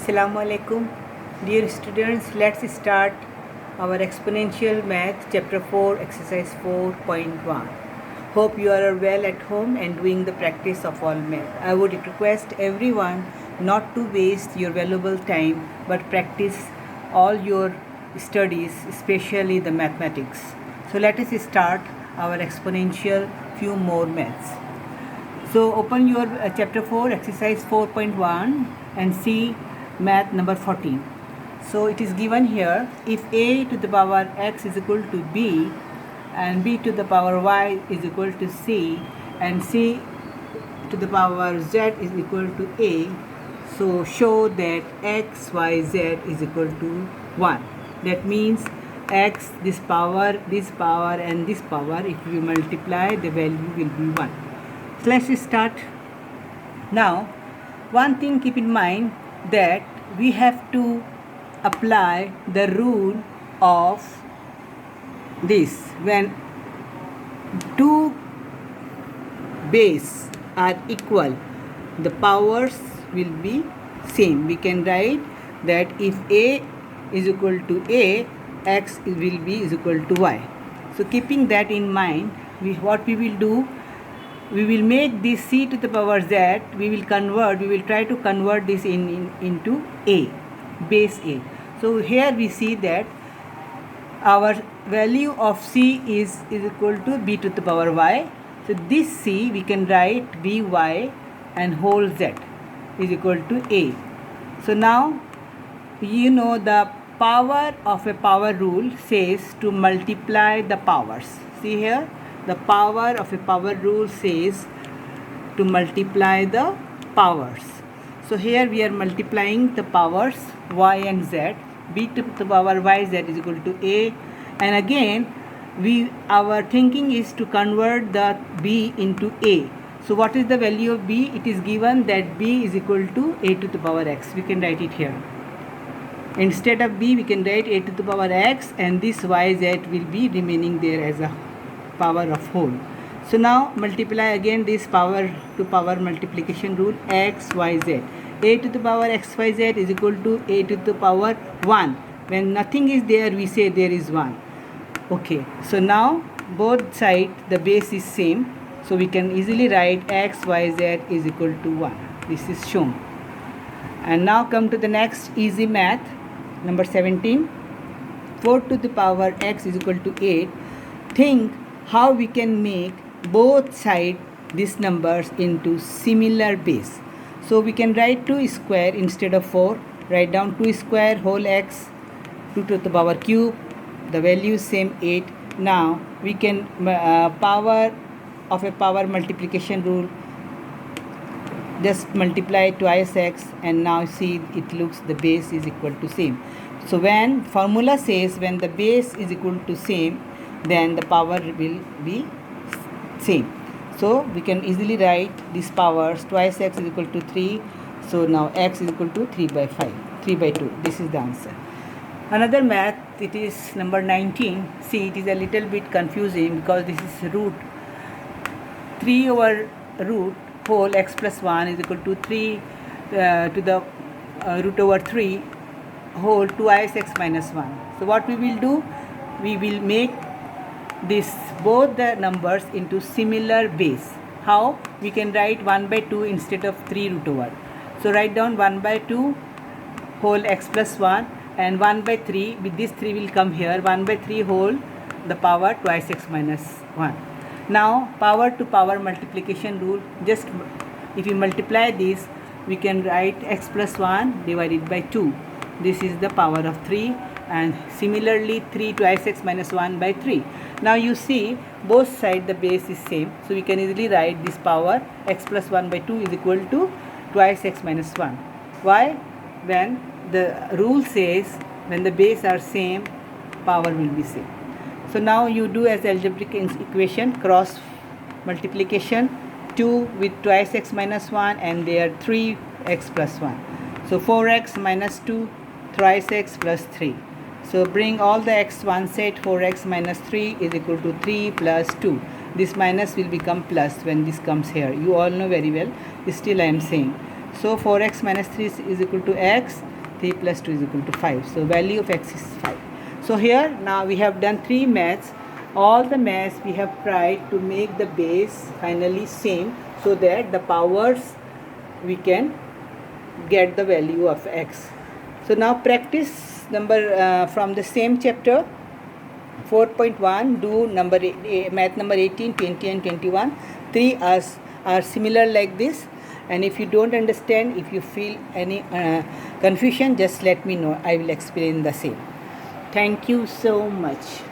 Assalamu alaikum. Dear students, let's start our exponential math chapter 4 exercise 4.1. Hope you are well at home and doing the practice of all math. I would request everyone not to waste your valuable time but practice all your studies, especially the mathematics. So let us start our exponential few more maths. So open your chapter 4 exercise 4.1 and see math number 14. So it is given here, if a to the power x is equal to b and b to the power y is equal to c and c to the power z is equal to a, so show that x, y, z is equal to 1. That means x, this power and this power, if you multiply, the value will be 1. So let's start. Now, one thing keep in mind that we have to apply the rule of this. When two base are equal, the powers will be same. We can write that if a is equal to a, x will be is equal to y. So keeping that in mind, what we will do, we will make this c to the power z, we will try to convert this into a, base a. So here we see that our value of c is equal to b to the power y. So this c we can write by and whole z is equal to a. So now you know the power of a power rule says to multiply the powers. See here, the power of a power rule says to multiply the powers. So here we are multiplying the powers y and z. B to the power yz is equal to a, and again our thinking is to convert the b into a. So what is the value of b? It is given that b is equal to a to the power x. We can write it here. Instead of b we can write a to the power x, and this yz will be remaining there as a power of whole. So now multiply again this power to power multiplication rule, x, y, z. A to the power x, y, z is equal to a to the power 1. When nothing is there, we say there is 1. Okay, so now both sides the base is same, so we can easily write x, y, z is equal to 1. This is shown. And now come to the next easy math, number 17. 4 to the power x is equal to 8. Think how we can make both sides these numbers into similar base. So we can write 2 square instead of 4. Write down 2 square whole x, 2 to the power cube, the value is same 8. Now we can power of a power multiplication rule, just multiply twice x, and now see it looks the base is equal to same. So when formula says when the base is equal to same, then the power will be same. So we can easily write these powers, twice x is equal to 3. So now x is equal to 3 by 5, 3 by 2. This is the answer. Another math, it is number 19. See, it is a little bit confusing because this is root 3 over root whole x plus 1 is equal to 3 to the root over 3 whole twice x minus 1. So what we will do, we will make this both the numbers into similar base. How? We can write 1 by 2 instead of 3 root over. So write down 1 by 2 whole x plus 1 and 1 by 3, with this 3 will come here, 1 by 3 whole the power twice x minus 1. Now power to power multiplication rule, just if you multiply this, we can write x plus 1 divided by 2. This is the power of 3, and similarly 3 twice x minus 1 by 3. Now you see both sides the base is same, so we can easily write this power x plus 1 by 2 is equal to twice x minus 1. Why? When the rule says when the base are same, power will be same. So now you do as algebraic equation, cross multiplication, 2 with twice x minus 1 and there 3x plus 1. So 4x minus 2, thrice x plus 3. So bring all the x one set, 4x minus 3 is equal to 3 plus 2. This minus will become plus when this comes here. You all know very well, still I am saying. So 4x minus 3 is equal to x. 3 plus 2 is equal to 5. So value of x is 5. So here now we have done 3 maths. All the maths we have tried to make the base finally same, so that the powers we can get the value of x. So now practice number from the same chapter 4.1. do math number 18, 20 and 21. 3 are similar like this, and if you don't understand, if you feel any confusion, just let me know. I will explain the same. Thank you so much.